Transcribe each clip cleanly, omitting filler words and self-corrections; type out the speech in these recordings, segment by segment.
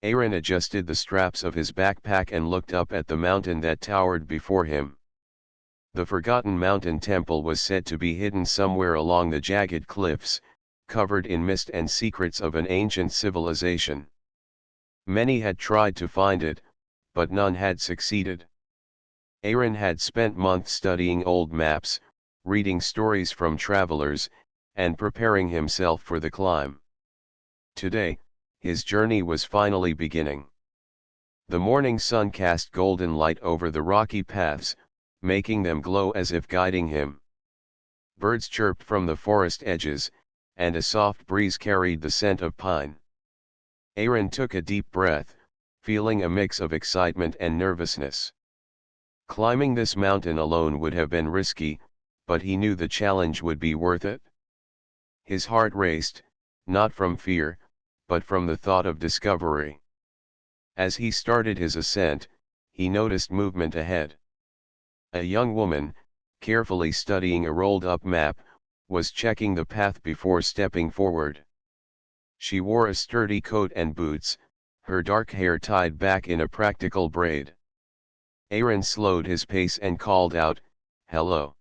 Aaron adjusted the straps of his backpack and looked up at the mountain that towered before him. The forgotten mountain temple was said to be hidden somewhere along the jagged cliffs, covered in mist and secrets of an ancient civilization. Many had tried to find it, but none had succeeded. Aaron had spent months studying old maps, reading stories from travelers, and preparing himself for the climb. Today, his journey was finally beginning. The morning sun cast golden light over the rocky paths, making them glow as if guiding him. Birds chirped from the forest edges, and a soft breeze carried the scent of pine. Aaron took a deep breath, feeling a mix of excitement and nervousness. Climbing this mountain alone would have been risky, but he knew the challenge would be worth it. His heart raced, not from fear, but from the thought of discovery. As he started his ascent, he noticed movement ahead. A young woman, carefully studying a rolled-up map, was checking the path before stepping forward. She wore a sturdy coat and boots, her dark hair tied back in a practical braid. Aaron slowed his pace and called out, "Hello.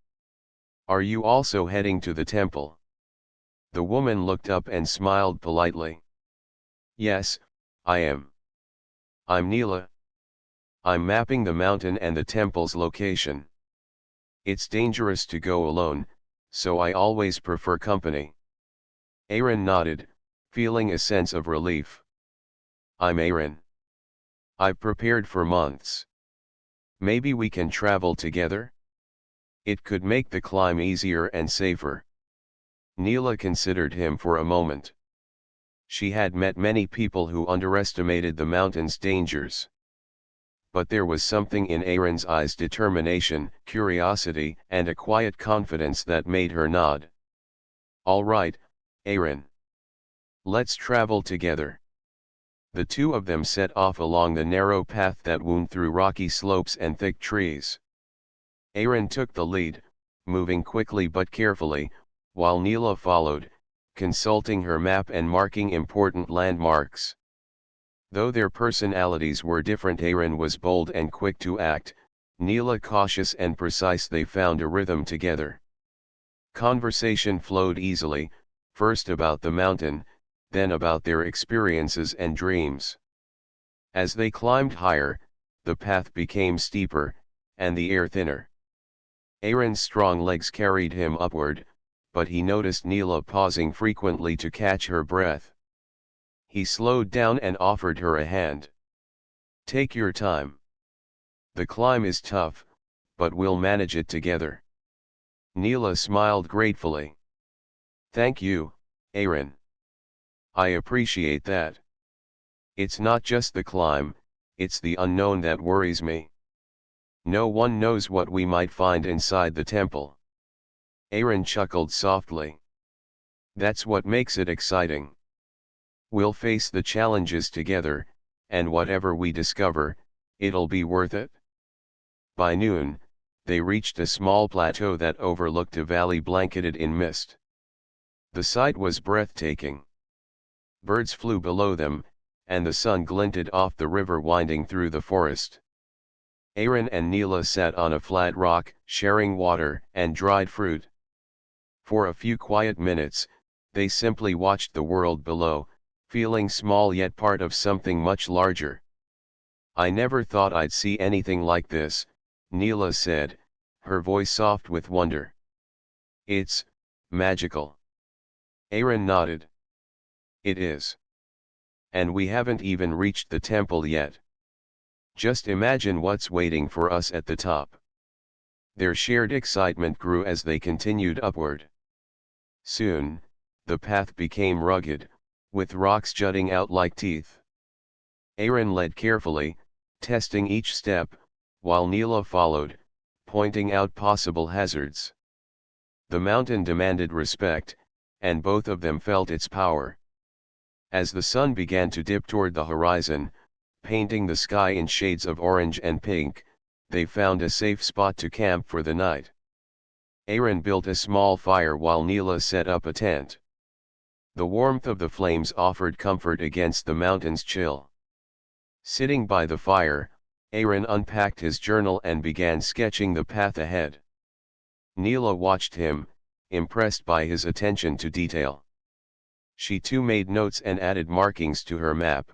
Are you also heading to the temple?" The woman looked up and smiled politely. "Yes, I am. I'm Neela. I'm mapping the mountain and the temple's location. It's dangerous to go alone, so I always prefer company." Aaron nodded, feeling a sense of relief. "I'm Aaron. I've prepared for months. Maybe we can travel together? It could make the climb easier and safer." Neela considered him for a moment. She had met many people who underestimated the mountain's dangers. But there was something in Aaron's eyes, determination, curiosity, and a quiet confidence that made her nod. "All right, Aaron. Let's travel together." The two of them set off along the narrow path that wound through rocky slopes and thick trees. Aaron took the lead, moving quickly but carefully, while Neela followed, consulting her map and marking important landmarks. Though their personalities were different, Aaron was bold and quick to act, Neela cautious and precise. They found a rhythm together. Conversation flowed easily, first about the mountain, then about their experiences and dreams. As they climbed higher, the path became steeper, and the air thinner. Aaron's strong legs carried him upward, but he noticed Neela pausing frequently to catch her breath. He slowed down and offered her a hand. "Take your time. The climb is tough, but we'll manage it together." Neela smiled gratefully. "Thank you, Aaron. I appreciate that. It's not just the climb, it's the unknown that worries me. No one knows what we might find inside the temple." Aaron chuckled softly. "That's what makes it exciting. We'll face the challenges together, and whatever we discover, it'll be worth it." By noon, they reached a small plateau that overlooked a valley blanketed in mist. The sight was breathtaking. Birds flew below them, and the sun glinted off the river winding through the forest. Aaron and Neela sat on a flat rock, sharing water and dried fruit. For a few quiet minutes, they simply watched the world below, feeling small yet part of something much larger. "I never thought I'd see anything like this," Neela said, her voice soft with wonder. "It's magical." Aaron nodded. "It is. And we haven't even reached the temple yet. Just imagine what's waiting for us at the top." Their shared excitement grew as they continued upward. Soon, the path became rugged, with rocks jutting out like teeth. Aaron led carefully, testing each step, while Neela followed, pointing out possible hazards. The mountain demanded respect, and both of them felt its power. As the sun began to dip toward the horizon, painting the sky in shades of orange and pink, they found a safe spot to camp for the night. Aaron built a small fire while Neela set up a tent. The warmth of the flames offered comfort against the mountain's chill. Sitting by the fire, Aaron unpacked his journal and began sketching the path ahead. Neela watched him, impressed by his attention to detail. She too made notes and added markings to her map.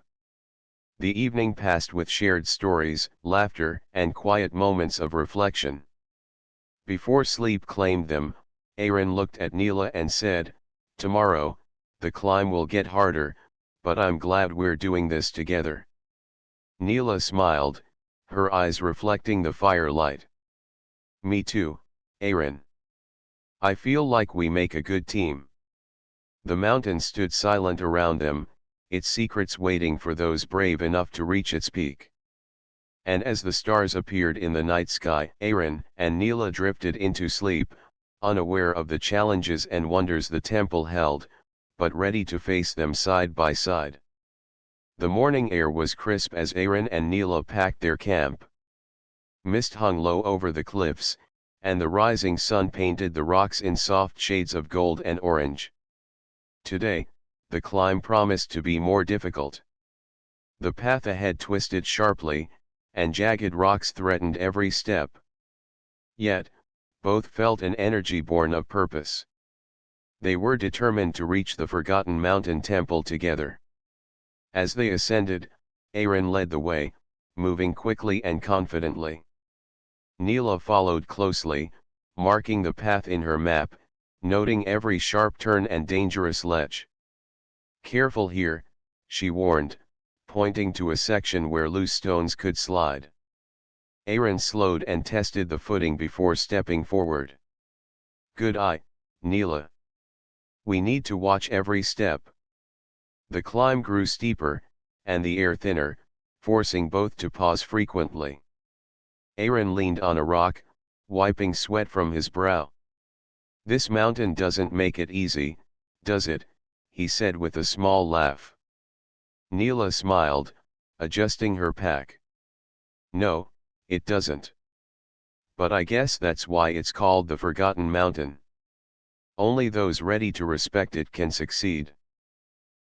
The evening passed with shared stories, laughter, and quiet moments of reflection. Before sleep claimed them, Aaron looked at Neela and said, "Tomorrow, the climb will get harder, but I'm glad we're doing this together." Neela smiled, her eyes reflecting the firelight. "Me too, Aaron. I feel like we make a good team." The mountain stood silent around them, its secrets waiting for those brave enough to reach its peak. And as the stars appeared in the night sky, Aaron and Neela drifted into sleep, unaware of the challenges and wonders the temple held, but ready to face them side by side. The morning air was crisp as Aaron and Neela packed their camp. Mist hung low over the cliffs, and the rising sun painted the rocks in soft shades of gold and orange. Today, the climb promised to be more difficult. The path ahead twisted sharply, and jagged rocks threatened every step. Yet, both felt an energy born of purpose. They were determined to reach the forgotten mountain temple together. As they ascended, Aaron led the way, moving quickly and confidently. Neela followed closely, marking the path in her map, noting every sharp turn and dangerous ledge. "Careful here," she warned, pointing to a section where loose stones could slide. Aaron slowed and tested the footing before stepping forward. "Good eye, Neela. We need to watch every step." The climb grew steeper, and the air thinner, forcing both to pause frequently. Aaron leaned on a rock, wiping sweat from his brow. "This mountain doesn't make it easy, does it?" he said with a small laugh. Neela smiled, adjusting her pack. "No, it doesn't. But I guess that's why it's called the Forgotten Mountain. Only those ready to respect it can succeed."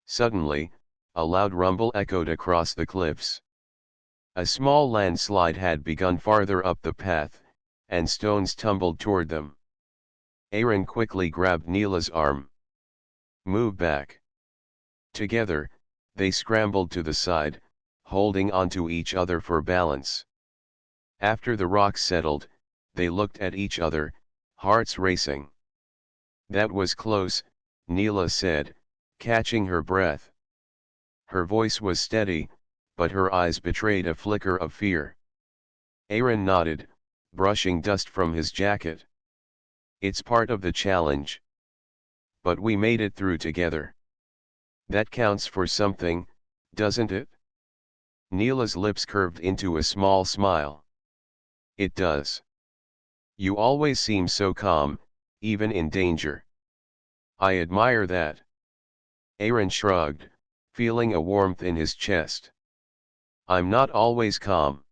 Suddenly, a loud rumble echoed across the cliffs. A small landslide had begun farther up the path, and stones tumbled toward them. Aaron quickly grabbed Neela's arm. "Move back." Together, they scrambled to the side, holding onto each other for balance. After the rocks settled, they looked at each other, hearts racing. "That was close," Neela said, catching her breath. Her voice was steady, but her eyes betrayed a flicker of fear. Aaron nodded, brushing dust from his jacket. "It's part of the challenge. But we made it through together. That counts for something, doesn't it?" Neela's lips curved into a small smile. "It does. You always seem so calm, even in danger. I admire that." Aaron shrugged, feeling a warmth in his chest. "I'm not always calm.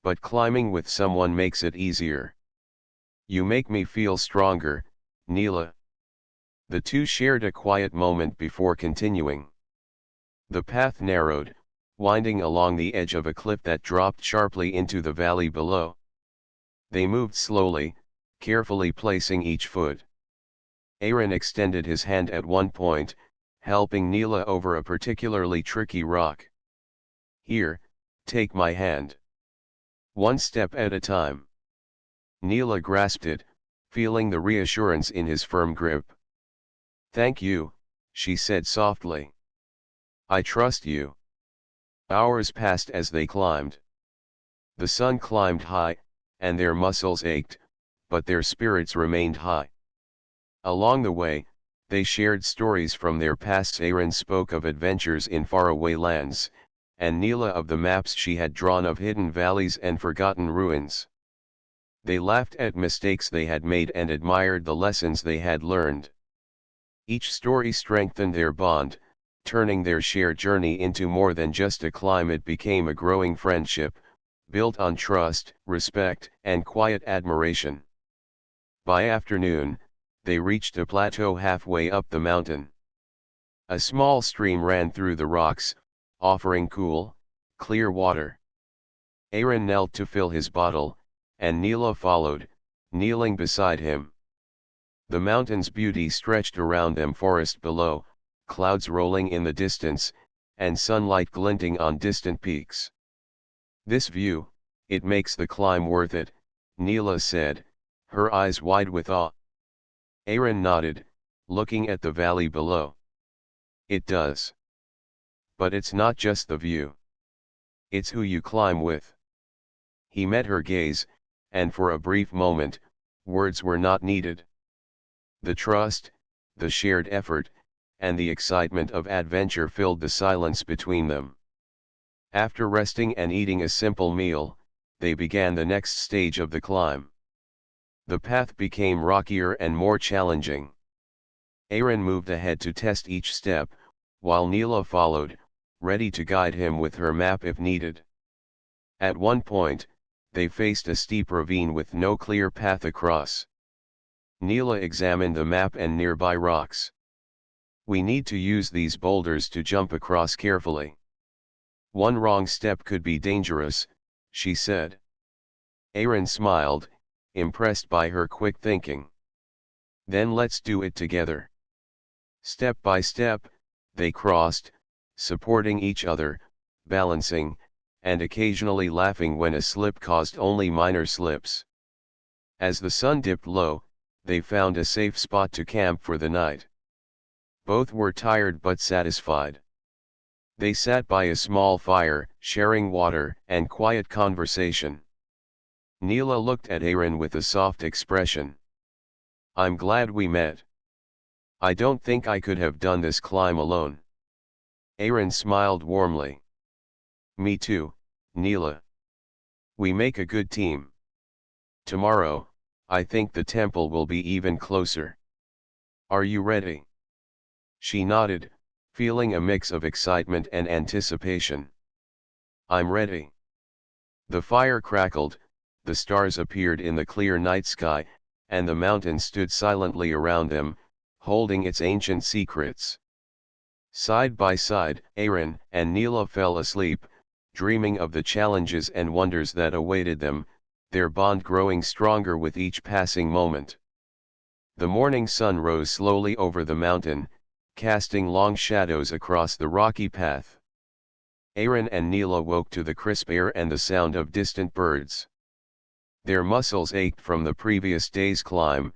But climbing with someone makes it easier. You make me feel stronger, Neela." The two shared a quiet moment before continuing. The path narrowed, winding along the edge of a cliff that dropped sharply into the valley below. They moved slowly, carefully placing each foot. Aaron extended his hand at one point, helping Neela over a particularly tricky rock. "Here, take my hand. One step at a time." Neela grasped it, feeling the reassurance in his firm grip. "Thank you," she said softly. "I trust you." Hours passed as they climbed. The sun climbed high, and their muscles ached, but their spirits remained high. Along the way, they shared stories from their pasts. Aaron spoke of adventures in faraway lands, and Neela of the maps she had drawn of hidden valleys and forgotten ruins. They laughed at mistakes they had made and admired the lessons they had learned. Each story strengthened their bond, turning their shared journey into more than just a climb. It became a growing friendship, built on trust, respect, and quiet admiration. By afternoon, they reached a plateau halfway up the mountain. A small stream ran through the rocks, offering cool, clear water. Aaron knelt to fill his bottle, and Neela followed, kneeling beside him. The mountain's beauty stretched around them, forest below, clouds rolling in the distance, and sunlight glinting on distant peaks. "This view, it makes the climb worth it," Neela said, her eyes wide with awe. Aaron nodded, looking at the valley below. "It does. But it's not just the view. It's who you climb with." He met her gaze, and for a brief moment, words were not needed. The trust, the shared effort, and the excitement of adventure filled the silence between them. After resting and eating a simple meal, they began the next stage of the climb. The path became rockier and more challenging. Aaron moved ahead to test each step, while Neela followed, ready to guide him with her map if needed. At one point, they faced a steep ravine with no clear path across. Neela examined the map and nearby rocks. "We need to use these boulders to jump across carefully. One wrong step could be dangerous," she said. Aaron smiled, impressed by her quick thinking. "Then let's do it together." Step by step, they crossed, supporting each other, balancing, and occasionally laughing when a slip caused only minor slips. As the sun dipped low, they found a safe spot to camp for the night. Both were tired but satisfied. They sat by a small fire, sharing water and quiet conversation. Neela looked at Aaron with a soft expression. "I'm glad we met. I don't think I could have done this climb alone." Aaron smiled warmly. "Me too, Neela. We make a good team. Tomorrow, I think the temple will be even closer. Are you ready?" She nodded, feeling a mix of excitement and anticipation. "I'm ready." The fire crackled, the stars appeared in the clear night sky, and the mountain stood silently around them, holding its ancient secrets. Side by side, Aaron and Neela fell asleep, dreaming of the challenges and wonders that awaited them, their bond growing stronger with each passing moment. The morning sun rose slowly over the mountain, casting long shadows across the rocky path. Aaron and Neela woke to the crisp air and the sound of distant birds. Their muscles ached from the previous day's climb,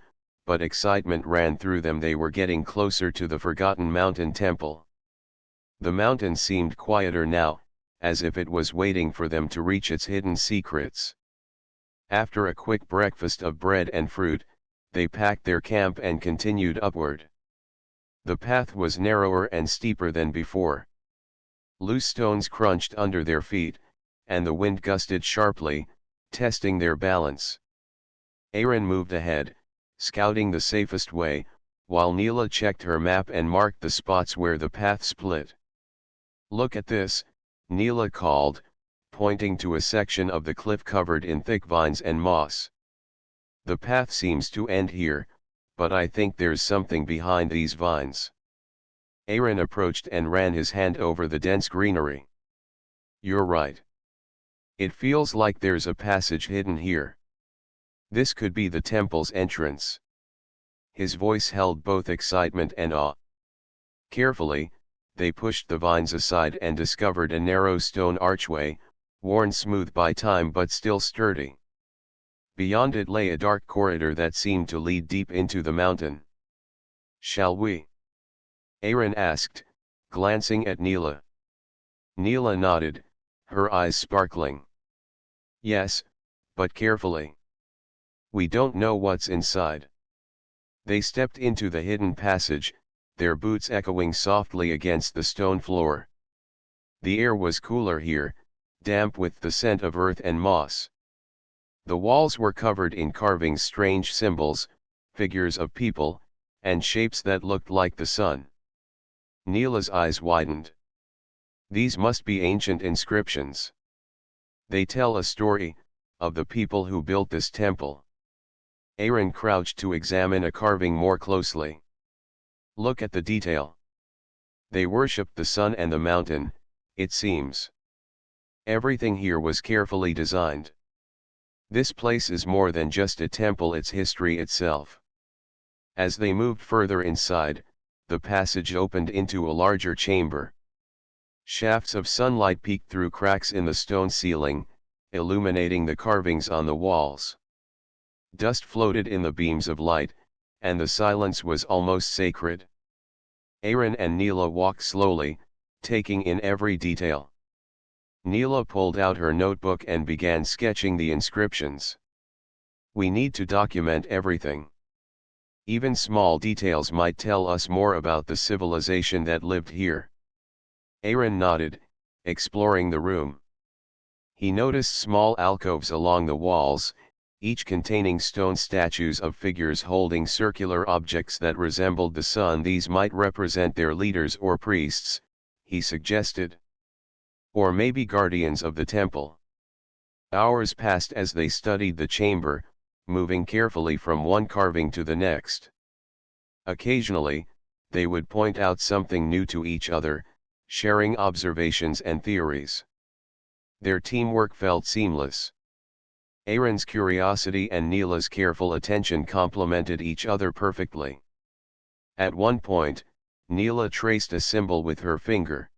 but excitement ran through them. They were getting closer to the forgotten mountain temple. The mountain seemed quieter now, as if it was waiting for them to reach its hidden secrets. After a quick breakfast of bread and fruit, they packed their camp and continued upward. The path was narrower and steeper than before. Loose stones crunched under their feet, and the wind gusted sharply, testing their balance. Aaron moved ahead, scouting the safest way, while Neela checked her map and marked the spots where the path split. "Look at this," Neela called, pointing to a section of the cliff covered in thick vines and moss. "The path seems to end here, but I think there's something behind these vines." Aaron approached and ran his hand over the dense greenery. "You're right. It feels like there's a passage hidden here. This could be the temple's entrance." His voice held both excitement and awe. Carefully, they pushed the vines aside and discovered a narrow stone archway, worn smooth by time but still sturdy. Beyond it lay a dark corridor that seemed to lead deep into the mountain. "Shall we?" Aaron asked, glancing at Neela. Neela nodded, her eyes sparkling. "Yes, but carefully. We don't know what's inside." They stepped into the hidden passage, their boots echoing softly against the stone floor. The air was cooler here, damp with the scent of earth and moss. The walls were covered in carvings, strange symbols, figures of people, and shapes that looked like the sun. Neela's eyes widened. "These must be ancient inscriptions. They tell a story, of the people who built this temple." Aaron crouched to examine a carving more closely. "Look at the detail. They worshipped the sun and the mountain, it seems." Everything here was carefully designed. This place is more than just a temple, it's history itself. As they moved further inside, the passage opened into a larger chamber. Shafts of sunlight peeked through cracks in the stone ceiling, illuminating the carvings on the walls. Dust floated in the beams of light, and the silence was almost sacred. Aaron and Neela walked slowly, taking in every detail. Neela pulled out her notebook and began sketching the inscriptions. We need to document everything. Even small details might tell us more about the civilization that lived here. Aaron nodded, exploring the room. He noticed small alcoves along the walls, each containing stone statues of figures holding circular objects that resembled the sun. These might represent their leaders or priests, he suggested. Or maybe guardians of the temple. Hours passed as they studied the chamber, moving carefully from one carving to the next. Occasionally, they would point out something new to each other, sharing observations and theories. Their teamwork felt seamless. Aaron's curiosity and Neela's careful attention complemented each other perfectly. At one point, Neela traced a symbol with her finger.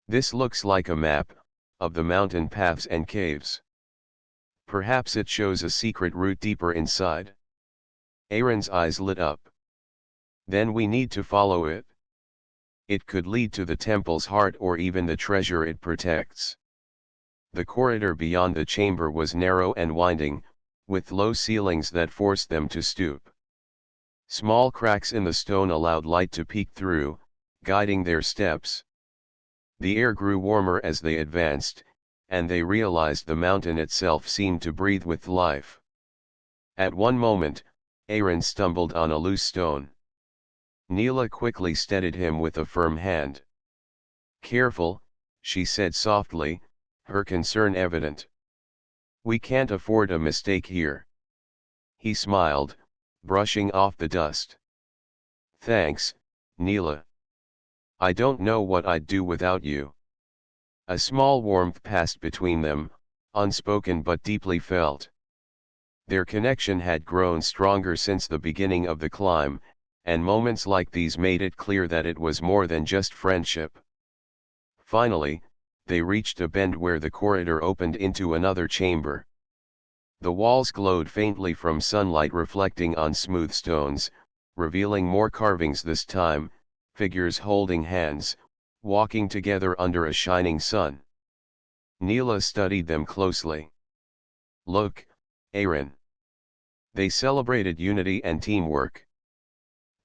This looks like a map of the mountain paths and caves. Perhaps it shows a secret route deeper inside. Aaron's eyes lit up. Then we need to follow it. It could lead to the temple's heart or even the treasure it protects. The corridor beyond the chamber was narrow and winding, with low ceilings that forced them to stoop. Small cracks in the stone allowed light to peek through, guiding their steps. The air grew warmer as they advanced, and they realized the mountain itself seemed to breathe with life. At one moment, Aaron stumbled on a loose stone. Neela quickly steadied him with a firm hand. "Careful," she said softly, her concern evident. "We can't afford a mistake here." He smiled, brushing off the dust. "Thanks, Neela. I don't know what I'd do without you." A small warmth passed between them, unspoken but deeply felt. Their connection had grown stronger since the beginning of the climb, and moments like these made it clear that it was more than just friendship. Finally, they reached a bend where the corridor opened into another chamber. The walls glowed faintly from sunlight reflecting on smooth stones, revealing more carvings this time, figures holding hands, walking together under a shining sun. Neela studied them closely. "Look, Aaron." They celebrated unity and teamwork.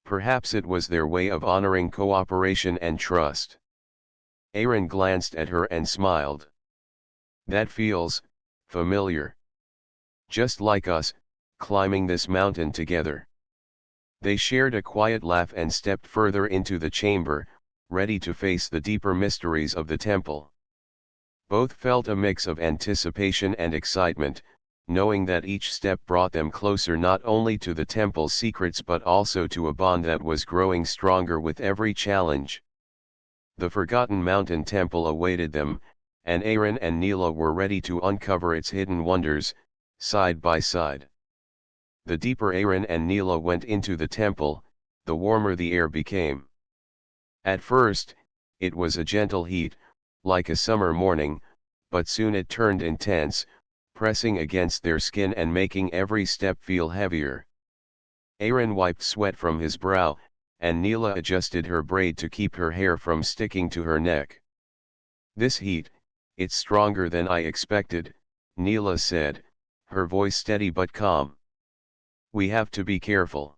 Perhaps it was their way of honoring cooperation and trust. Aaron glanced at her and smiled. "That feels familiar. Just like us, climbing this mountain together." They shared a quiet laugh and stepped further into the chamber, ready to face the deeper mysteries of the temple. Both felt a mix of anticipation and excitement, knowing that each step brought them closer not only to the temple's secrets but also to a bond that was growing stronger with every challenge. The Forgotten Mountain Temple awaited them, and Aaron and Neela were ready to uncover its hidden wonders, side by side. The deeper Aaron and Neela went into the temple, the warmer the air became. At first, it was a gentle heat, like a summer morning, but soon it turned intense, pressing against their skin and making every step feel heavier. Aaron wiped sweat from his brow, and Neela adjusted her braid to keep her hair from sticking to her neck. "This heat, it's stronger than I expected," Neela said, her voice steady but calm. "We have to be careful."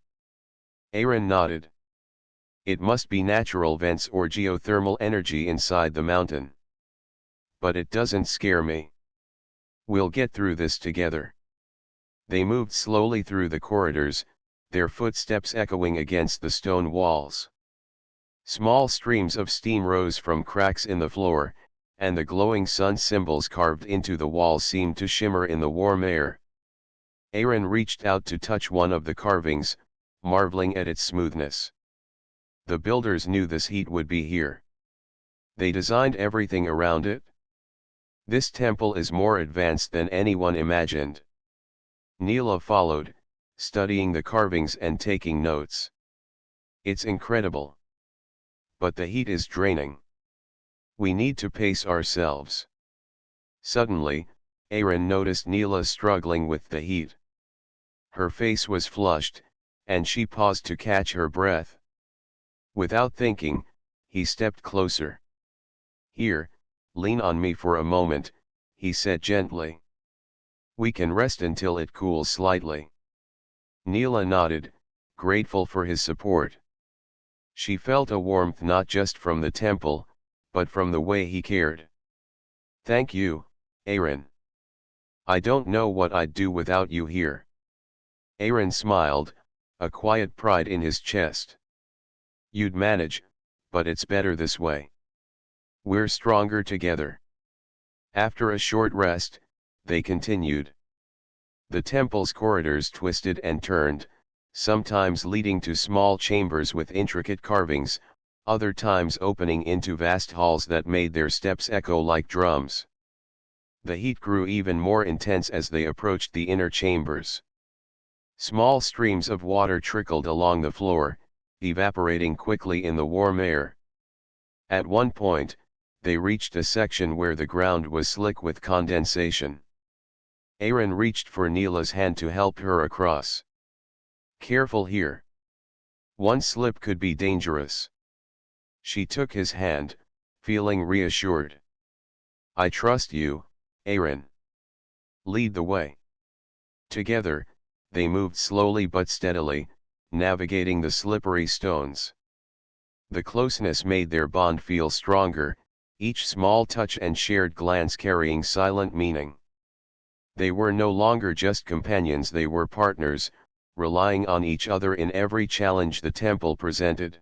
Aaron nodded. "It must be natural vents or geothermal energy inside the mountain. But it doesn't scare me. We'll get through this together." They moved slowly through the corridors, their footsteps echoing against the stone walls. Small streams of steam rose from cracks in the floor, and the glowing sun symbols carved into the walls seemed to shimmer in the warm air. Aaron reached out to touch one of the carvings, marveling at its smoothness. The builders knew this heat would be here. They designed everything around it. This temple is more advanced than anyone imagined. Neela followed, studying the carvings and taking notes. It's incredible. But the heat is draining. We need to pace ourselves. Suddenly, Aaron noticed Neela struggling with the heat. Her face was flushed, and she paused to catch her breath. Without thinking, he stepped closer. "Here, lean on me for a moment," he said gently. "We can rest until it cools slightly." Neela nodded, grateful for his support. She felt a warmth not just from the temple, but from the way he cared. "Thank you, Aaron. I don't know what I'd do without you here." Aaron smiled, a quiet pride in his chest. "You'd manage, but it's better this way. We're stronger together." After a short rest, they continued. The temple's corridors twisted and turned, sometimes leading to small chambers with intricate carvings, other times opening into vast halls that made their steps echo like drums. The heat grew even more intense as they approached the inner chambers. Small streams of water trickled along the floor, evaporating quickly in the warm air. At one point, they reached a section where the ground was slick with condensation. Aaron reached for Neela's hand to help her across. "Careful here. One slip could be dangerous." She took his hand, feeling reassured. "I trust you, Aaron. Lead the way." Together, they moved slowly but steadily, navigating the slippery stones. The closeness made their bond feel stronger, each small touch and shared glance carrying silent meaning. They were no longer just companions, they were partners, relying on each other in every challenge the temple presented.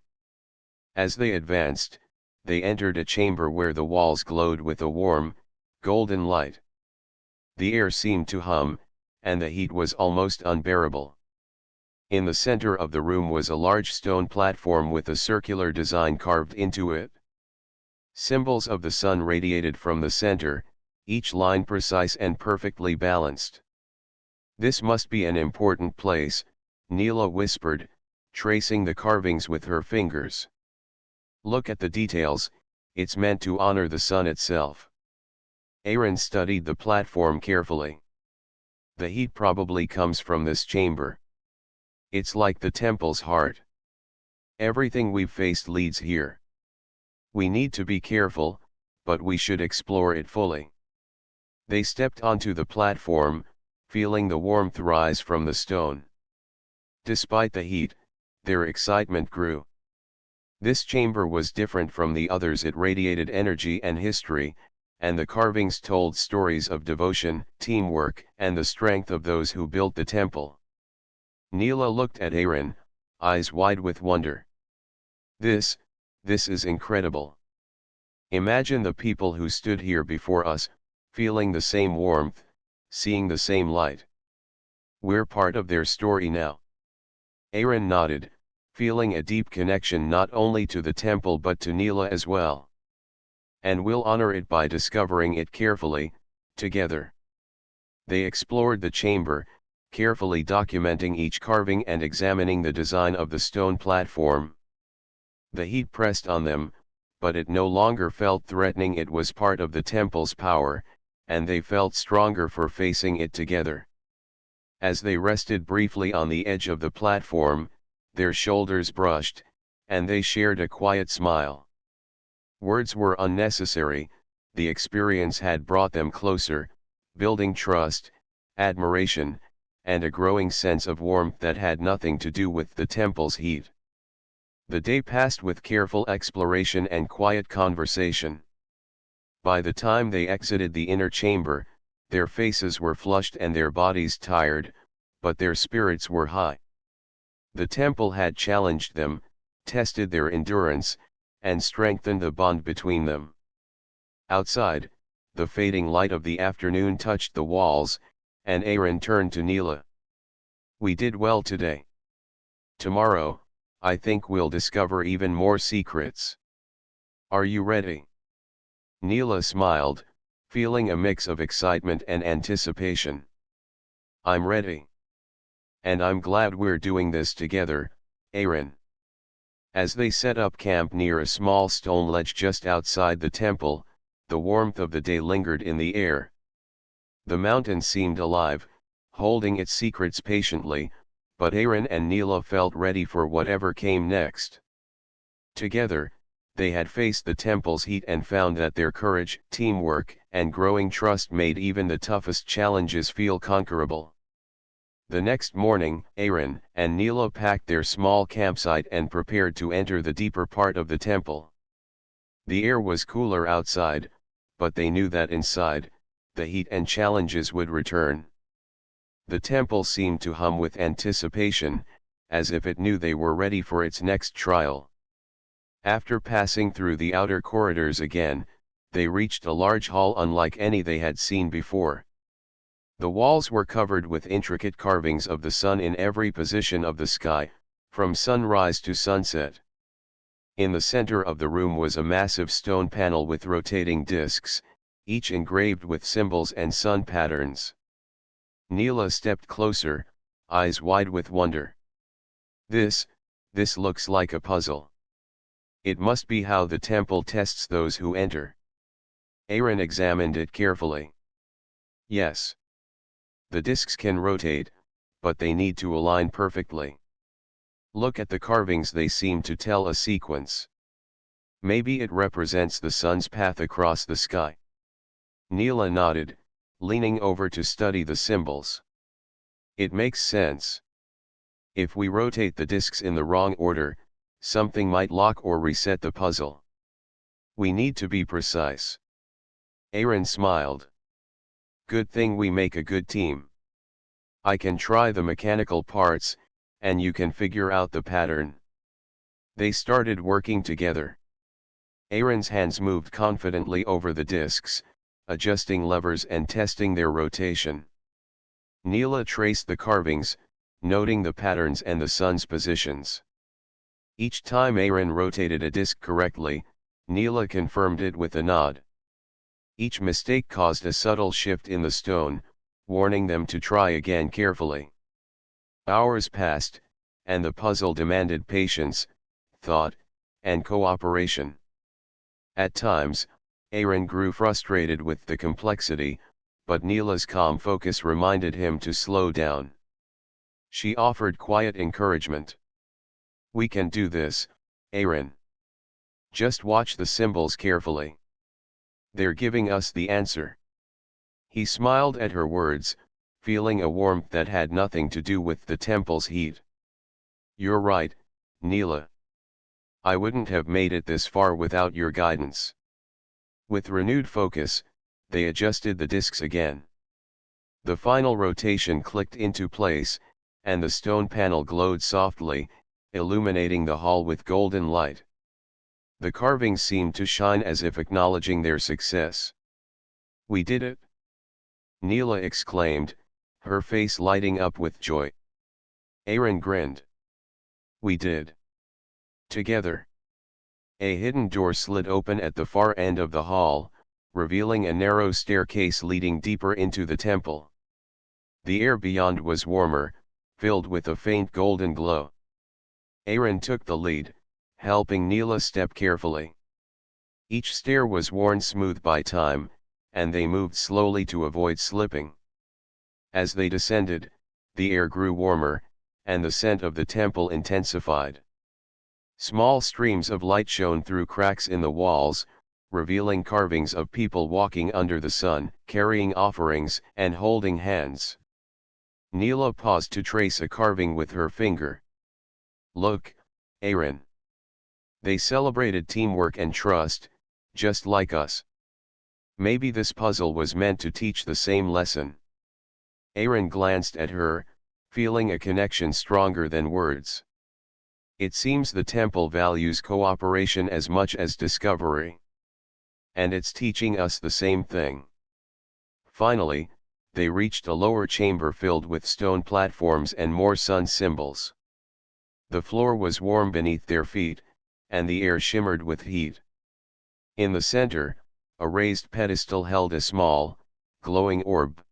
As they advanced, they entered a chamber where the walls glowed with a warm, golden light. The air seemed to hum, and the heat was almost unbearable. In the center of the room was a large stone platform with a circular design carved into it. Symbols of the sun radiated from the center, each line precise and perfectly balanced. "This must be an important place," Neela whispered, tracing the carvings with her fingers. "Look at the details, it's meant to honor the sun itself." Aaron studied the platform carefully. "The heat probably comes from this chamber. It's like the temple's heart. Everything we've faced leads here. We need to be careful, but we should explore it fully." They stepped onto the platform, feeling the warmth rise from the stone. Despite the heat, their excitement grew. This chamber was different from the others, it radiated energy and history, and the carvings told stories of devotion, teamwork, and the strength of those who built the temple. Neela looked at Aaron, eyes wide with wonder. This is incredible. Imagine the people who stood here before us, feeling the same warmth, seeing the same light. We're part of their story now." Aaron nodded, feeling a deep connection not only to the temple but to Neela as well. "And we'll honor it by discovering it carefully, together." They explored the chamber, carefully documenting each carving and examining the design of the stone platform. The heat pressed on them, but it no longer felt threatening. It was part of the temple's power, and they felt stronger for facing it together. As they rested briefly on the edge of the platform, their shoulders brushed, and they shared a quiet smile. Words were unnecessary, the experience had brought them closer, building trust, admiration, and a growing sense of warmth that had nothing to do with the temple's heat. The day passed with careful exploration and quiet conversation. By the time they exited the inner chamber, their faces were flushed and their bodies tired, but their spirits were high. The temple had challenged them, tested their endurance, and strengthened the bond between them. Outside, the fading light of the afternoon touched the walls, and Aaron turned to Neela. "We did well today. Tomorrow, I think we'll discover even more secrets. Are you ready?" Neela smiled, feeling a mix of excitement and anticipation. "I'm ready. And I'm glad we're doing this together, Aaron." As they set up camp near a small stone ledge just outside the temple, the warmth of the day lingered in the air. The mountain seemed alive, holding its secrets patiently, but Aaron and Neela felt ready for whatever came next. Together, they had faced the temple's heat and found that their courage, teamwork, and growing trust made even the toughest challenges feel conquerable. The next morning, Aaron and Neela packed their small campsite and prepared to enter the deeper part of the temple. The air was cooler outside, but they knew that inside, the heat and challenges would return. The temple seemed to hum with anticipation, as if it knew they were ready for its next trial. After passing through the outer corridors again, they reached a large hall unlike any they had seen before. The walls were covered with intricate carvings of the sun in every position of the sky, from sunrise to sunset. In the center of the room was a massive stone panel with rotating discs, each engraved with symbols and sun patterns. Neela stepped closer, eyes wide with wonder. This looks like a puzzle. It must be how the temple tests those who enter." Aaron examined it carefully. "Yes. The discs can rotate, but they need to align perfectly. Look at the carvings, they seem to tell a sequence. Maybe it represents the sun's path across the sky." Neela nodded, leaning over to study the symbols. "It makes sense. If we rotate the discs in the wrong order, something might lock or reset the puzzle. We need to be precise." Aaron smiled. "Good thing we make a good team. I can try the mechanical parts, and you can figure out the pattern." They started working together. Aaron's hands moved confidently over the discs, adjusting levers and testing their rotation. Neela traced the carvings, noting the patterns and the sun's positions. Each time Aaron rotated a disc correctly, Neela confirmed it with a nod. Each mistake caused a subtle shift in the stone, warning them to try again carefully. Hours passed, and the puzzle demanded patience, thought, and cooperation. At times, Aaron grew frustrated with the complexity, but Neela's calm focus reminded him to slow down. She offered quiet encouragement. "We can do this, Aaron. Just watch the symbols carefully. They're giving us the answer." He smiled at her words, feeling a warmth that had nothing to do with the temple's heat. "You're right, Neela. I wouldn't have made it this far without your guidance." With renewed focus, they adjusted the discs again. The final rotation clicked into place, and the stone panel glowed softly, illuminating the hall with golden light. The carvings seemed to shine as if acknowledging their success. "We did it!" Neela exclaimed, her face lighting up with joy. Aaron grinned. "We did. Together." A hidden door slid open at the far end of the hall, revealing a narrow staircase leading deeper into the temple. The air beyond was warmer, filled with a faint golden glow. Aaron took the lead, helping Neela step carefully. Each stair was worn smooth by time, and they moved slowly to avoid slipping. As they descended, the air grew warmer, and the scent of the temple intensified. Small streams of light shone through cracks in the walls, revealing carvings of people walking under the sun, carrying offerings, and holding hands. Neela paused to trace a carving with her finger. "Look, Aaron. They celebrated teamwork and trust, just like us. Maybe this puzzle was meant to teach the same lesson." Aaron glanced at her, feeling a connection stronger than words. "It seems the temple values cooperation as much as discovery. And it's teaching us the same thing." Finally, they reached a lower chamber filled with stone platforms and more sun symbols. The floor was warm beneath their feet, and the air shimmered with heat. In the center, a raised pedestal held a small, glowing orb.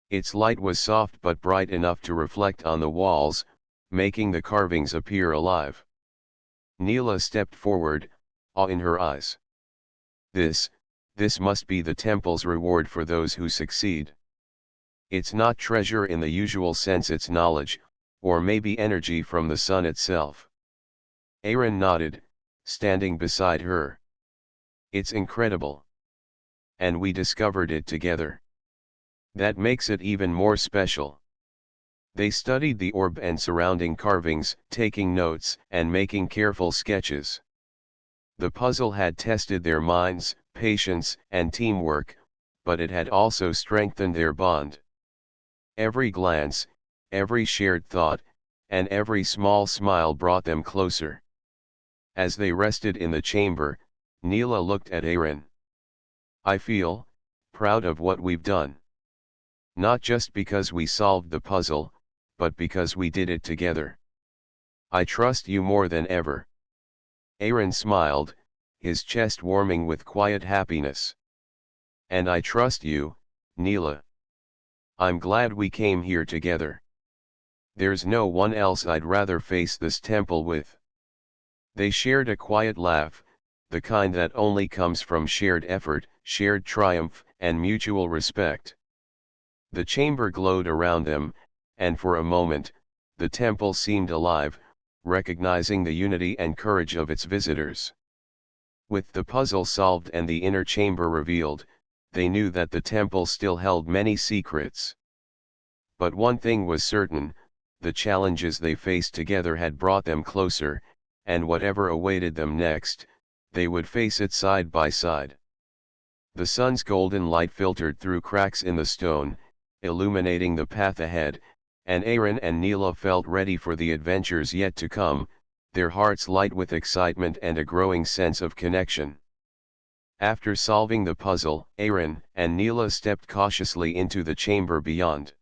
Its light was soft but bright enough to reflect on the walls, making the carvings appear alive. Neela stepped forward, awe in her eyes. This must be the temple's reward for those who succeed. It's not treasure in the usual sense, it's knowledge, or maybe energy from the sun itself. Aaron nodded, standing beside her. It's incredible. And we discovered it together. That makes it even more special. They studied the orb and surrounding carvings, taking notes and making careful sketches. The puzzle had tested their minds, patience, and teamwork, but it had also strengthened their bond. Every glance, every shared thought, and every small smile brought them closer. As they rested in the chamber, Neela looked at Aaron. I feel proud of what we've done. Not just because we solved the puzzle, but because we did it together. I trust you more than ever. Aaron smiled, his chest warming with quiet happiness. And I trust you, Neela. I'm glad we came here together. There's no one else I'd rather face this temple with. They shared a quiet laugh, the kind that only comes from shared effort, shared triumph, and mutual respect. The chamber glowed around them, and for a moment, the temple seemed alive, recognizing the unity and courage of its visitors. With the puzzle solved and the inner chamber revealed, they knew that the temple still held many secrets. But one thing was certain, the challenges they faced together had brought them closer, and whatever awaited them next, they would face it side by side. The sun's golden light filtered through cracks in the stone, illuminating the path ahead, and Aaron and Neela felt ready for the adventures yet to come, their hearts light with excitement and a growing sense of connection. After solving the puzzle, Aaron and Neela stepped cautiously into the chamber beyond.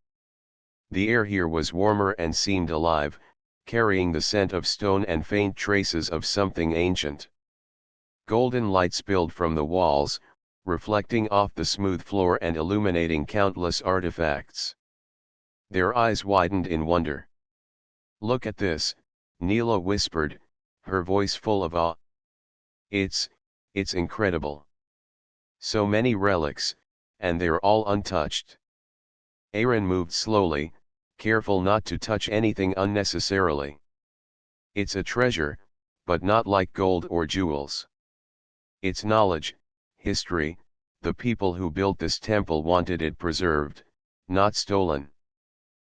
The air here was warmer and seemed alive, carrying the scent of stone and faint traces of something ancient. Golden light spilled from the walls, reflecting off the smooth floor and illuminating countless artifacts. Their eyes widened in wonder. Look at this, Neela whispered, her voice full of awe. It's incredible. So many relics, and they're all untouched. Aaron moved slowly, careful not to touch anything unnecessarily. It's a treasure, but not like gold or jewels. It's knowledge, history, the people who built this temple wanted it preserved, not stolen.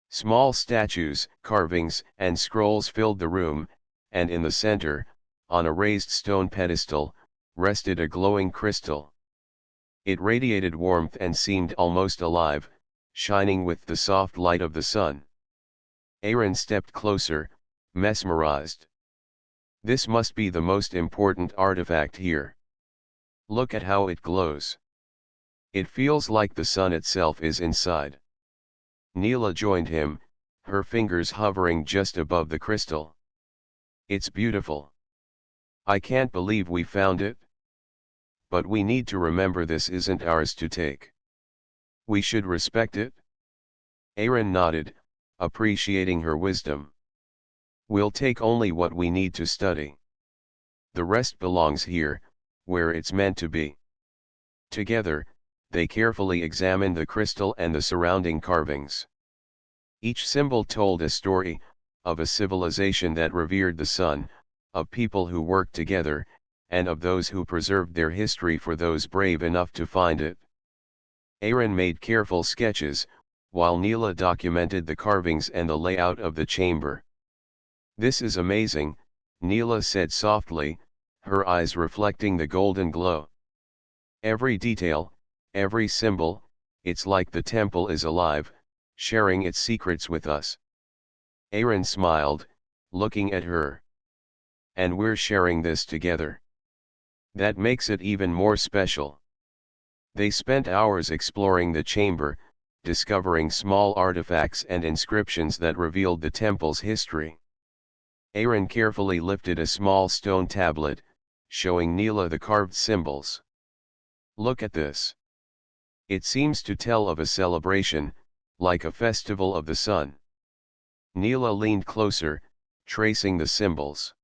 Small statues, carvings, and scrolls filled the room, and in the center, on a raised stone pedestal, rested a glowing crystal. It radiated warmth and seemed almost alive, shining with the soft light of the sun. Aaron stepped closer, mesmerized. This must be the most important artifact here. Look at how it glows. It feels like the sun itself is inside. Neela joined him, her fingers hovering just above the crystal. It's beautiful. I can't believe we found it. But we need to remember this isn't ours to take. We should respect it. Aaron nodded, appreciating her wisdom. We'll take only what we need to study. The rest belongs here, where it's meant to be. Together, they carefully examined the crystal and the surrounding carvings. Each symbol told a story, of a civilization that revered the sun, of people who worked together, and of those who preserved their history for those brave enough to find it. Aaron made careful sketches, while Neela documented the carvings and the layout of the chamber. This is amazing, Neela said softly, her eyes reflecting the golden glow. Every detail, every symbol, it's like the temple is alive, sharing its secrets with us. Aaron smiled, looking at her. And we're sharing this together. That makes it even more special. They spent hours exploring the chamber, discovering small artifacts and inscriptions that revealed the temple's history. Aaron carefully lifted a small stone tablet, showing Neela the carved symbols. Look at this. It seems to tell of a celebration, like a festival of the sun. Neela leaned closer, tracing the symbols.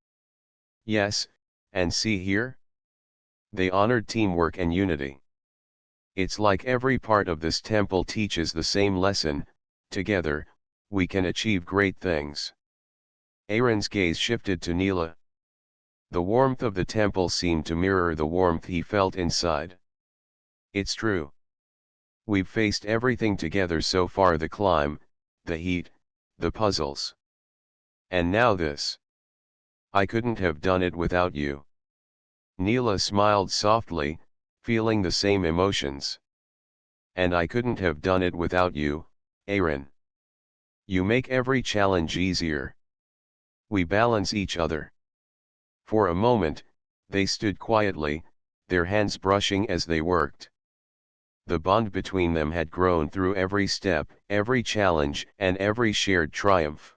Yes, and see here? They honored teamwork and unity. It's like every part of this temple teaches the same lesson: together, we can achieve great things. Aaron's gaze shifted to Neela. The warmth of the temple seemed to mirror the warmth he felt inside. It's true. We've faced everything together so far: the climb, the heat, the puzzles. And now this. I couldn't have done it without you. Neela smiled softly, feeling the same emotions. And I couldn't have done it without you, Aaron. You make every challenge easier. We balance each other. For a moment, they stood quietly, their hands brushing as they worked. The bond between them had grown through every step, every challenge, and every shared triumph.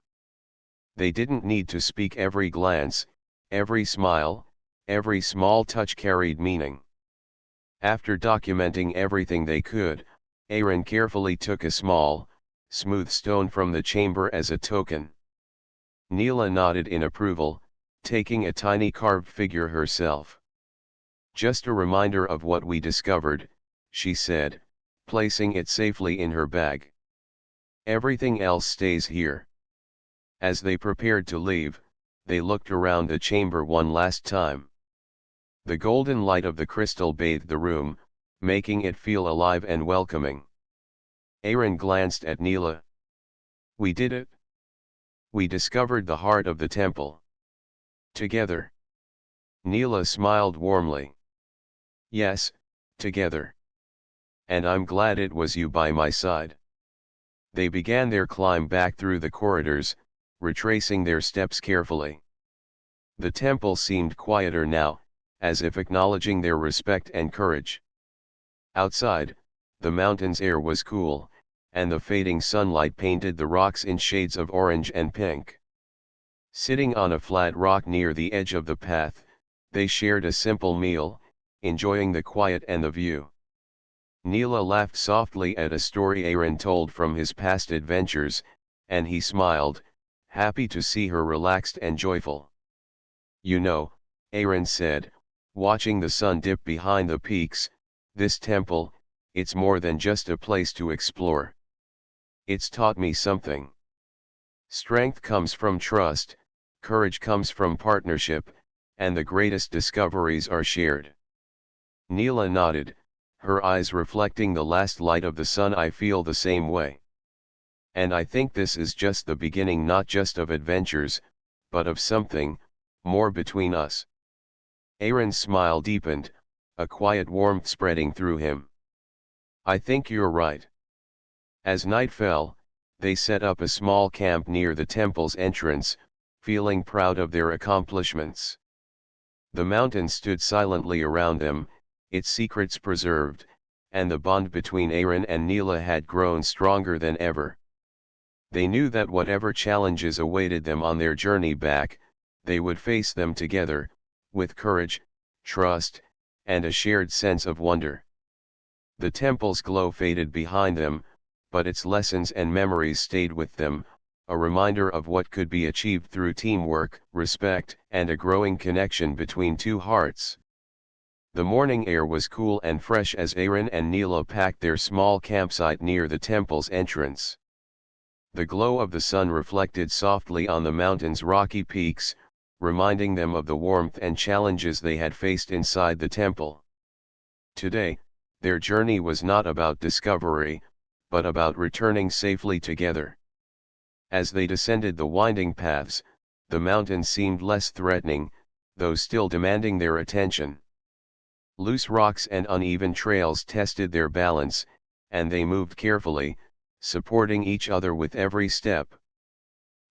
They didn't need to speak. Every glance, every smile, every small touch carried meaning. After documenting everything they could, Aaron carefully took a small, smooth stone from the chamber as a token. Neela nodded in approval, taking a tiny carved figure herself. Just a reminder of what we discovered, she said, placing it safely in her bag. Everything else stays here. As they prepared to leave, they looked around the chamber one last time. The golden light of the crystal bathed the room, making it feel alive and welcoming. Aaron glanced at Neela. We did it. We discovered the heart of the temple. Together. Neela smiled warmly. Yes, together. And I'm glad it was you by my side. They began their climb back through the corridors, retracing their steps carefully. The temple seemed quieter now, as if acknowledging their respect and courage. Outside, the mountain's air was cool, and the fading sunlight painted the rocks in shades of orange and pink. Sitting on a flat rock near the edge of the path, they shared a simple meal, enjoying the quiet and the view. Neela laughed softly at a story Aaron told from his past adventures, and he smiled, happy to see her relaxed and joyful. You know, Aaron said, watching the sun dip behind the peaks, this temple, it's more than just a place to explore. It's taught me something. Strength comes from trust, courage comes from partnership, and the greatest discoveries are shared. Neela nodded, her eyes reflecting the last light of the sun. I feel the same way. And I think this is just the beginning, not just of adventures, but of something more between us. Aaron's smile deepened, a quiet warmth spreading through him. I think you're right. As night fell, they set up a small camp near the temple's entrance, feeling proud of their accomplishments. The mountain stood silently around them, its secrets preserved, and the bond between Aaron and Neela had grown stronger than ever. They knew that whatever challenges awaited them on their journey back, they would face them together, with courage, trust, and a shared sense of wonder. The temple's glow faded behind them, but its lessons and memories stayed with them, a reminder of what could be achieved through teamwork, respect, and a growing connection between two hearts. The morning air was cool and fresh as Aaron and Neela packed their small campsite near the temple's entrance. The glow of the sun reflected softly on the mountain's rocky peaks, reminding them of the warmth and challenges they had faced inside the temple. Today, their journey was not about discovery, but about returning safely together. As they descended the winding paths, the mountain seemed less threatening, though still demanding their attention. Loose rocks and uneven trails tested their balance, and they moved carefully, supporting each other with every step.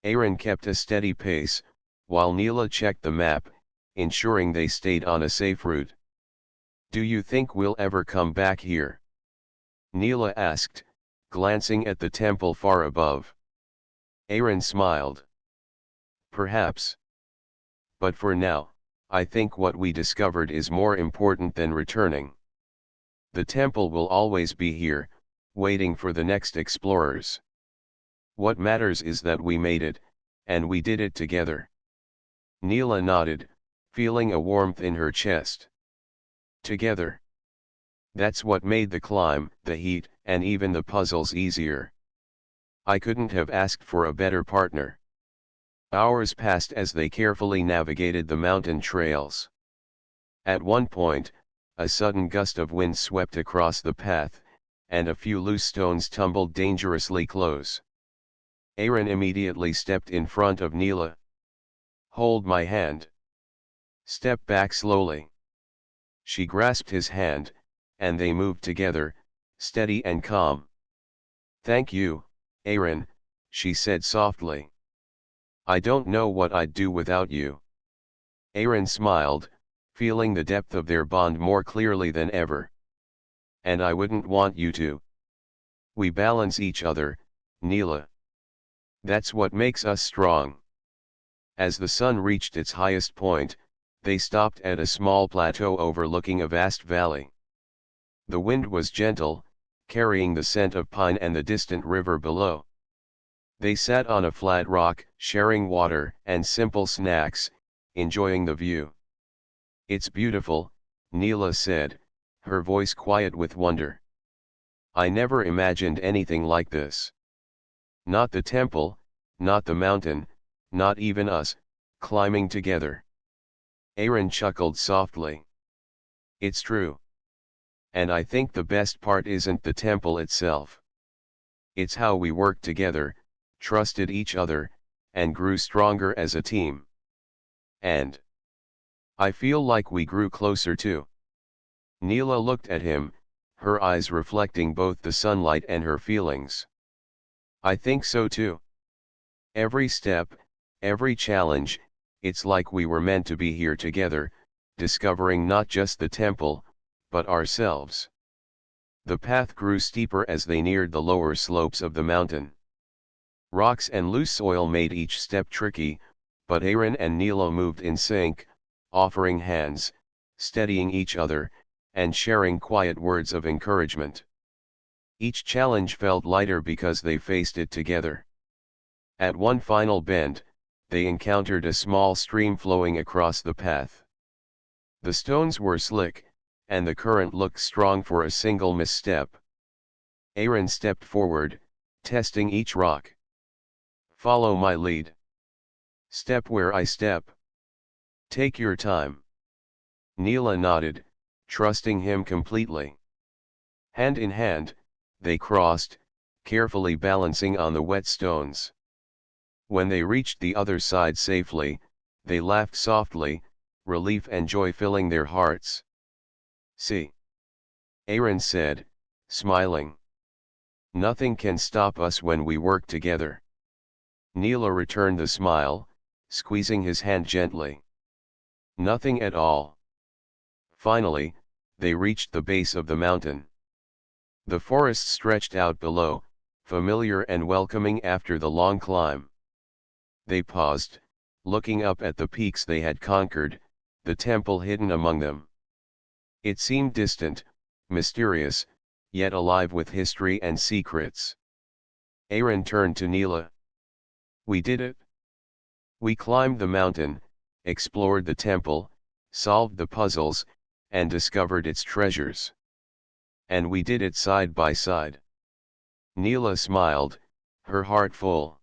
Aaron kept a steady pace, while Neela checked the map, ensuring they stayed on a safe route. Do you think we'll ever come back here? Neela asked, glancing at the temple far above. Aaron smiled. Perhaps. But for now, I think what we discovered is more important than returning. The temple will always be here, waiting for the next explorers. What matters is that we made it, and we did it together. Neela nodded, feeling a warmth in her chest. Together. That's what made the climb, the heat, and even the puzzles easier. I couldn't have asked for a better partner. Hours passed as they carefully navigated the mountain trails. At one point, a sudden gust of wind swept across the path, and a few loose stones tumbled dangerously close. Aaron immediately stepped in front of Neela. "Hold my hand. Step back slowly." She grasped his hand, and they moved together, steady and calm. "Thank you, Aaron," she said softly. "I don't know what I'd do without you." Aaron smiled, feeling the depth of their bond more clearly than ever. "And I wouldn't want you to. We balance each other, Neela. That's what makes us strong." As the sun reached its highest point, they stopped at a small plateau overlooking a vast valley. The wind was gentle, carrying the scent of pine and the distant river below. They sat on a flat rock, sharing water and simple snacks, enjoying the view. "It's beautiful," Neela said, her voice quiet with wonder. "I never imagined anything like this. Not the temple, not the mountain, not even us, climbing together." Aaron chuckled softly. "It's true. And I think the best part isn't the temple itself. It's how we worked together, trusted each other, and grew stronger as a team. And I feel like we grew closer too." Neela looked at him, her eyes reflecting both the sunlight and her feelings. "I think so too. Every step, every challenge, it's like we were meant to be here together, discovering not just the temple, but ourselves." The path grew steeper as they neared the lower slopes of the mountain. Rocks and loose soil made each step tricky, but Aaron and Neela moved in sync, offering hands, steadying each other, and sharing quiet words of encouragement. Each challenge felt lighter because they faced it together. At one final bend, they encountered a small stream flowing across the path. The stones were slick, and the current looked strong for a single misstep. Aaron stepped forward, testing each rock. "Follow my lead. Step where I step. Take your time." Neela nodded, trusting him completely. Hand in hand, they crossed, carefully balancing on the wet stones. When they reached the other side safely, they laughed softly, relief and joy filling their hearts. "See," Aaron said, smiling. "Nothing can stop us when we work together." Neela returned the smile, squeezing his hand gently. "Nothing at all." Finally, they reached the base of the mountain. The forest stretched out below, familiar and welcoming after the long climb. They paused, looking up at the peaks they had conquered, the temple hidden among them. It seemed distant, mysterious, yet alive with history and secrets. Aaron turned to Neela. "We did it. We climbed the mountain, explored the temple, solved the puzzles, and discovered its treasures. And we did it side by side." Neela smiled, her heart full.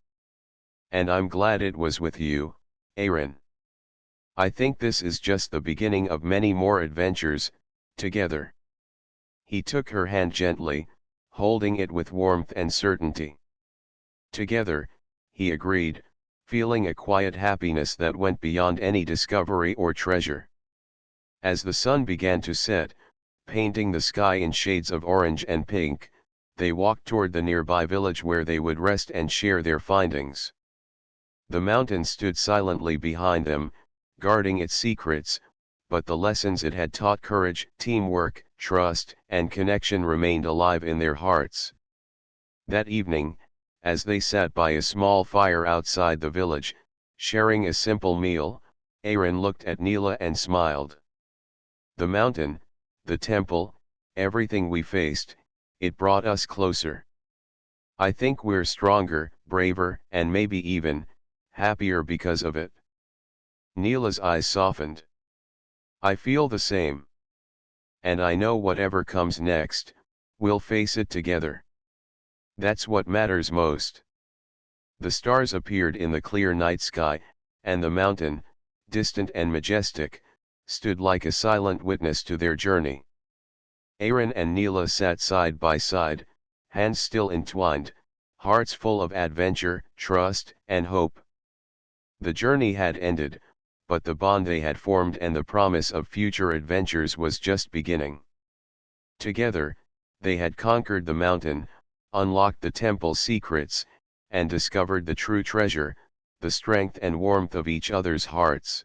"And I'm glad it was with you, Aaron. I think this is just the beginning of many more adventures, together." He took her hand gently, holding it with warmth and certainty. "Together," he agreed, feeling a quiet happiness that went beyond any discovery or treasure. As the sun began to set, painting the sky in shades of orange and pink, they walked toward the nearby village where they would rest and share their findings. The mountain stood silently behind them, guarding its secrets, but the lessons it had taught, courage, teamwork, trust, and connection, remained alive in their hearts. That evening, as they sat by a small fire outside the village, sharing a simple meal, Aaron looked at Neela and smiled. The mountain, the temple, everything we faced, it brought us closer. I think we're stronger, braver, and maybe even happier because of it. Neela's eyes softened. I feel the same. And I know whatever comes next, we'll face it together. That's what matters most. The stars appeared in the clear night sky, and the mountain, distant and majestic, stood like a silent witness to their journey. Aaron and Neela sat side by side, hands still entwined, hearts full of adventure, trust, and hope. The journey had ended, but the bond they had formed and the promise of future adventures was just beginning. Together, they had conquered the mountain, unlocked the temple's secrets, and discovered the true treasure, the strength and warmth of each other's hearts.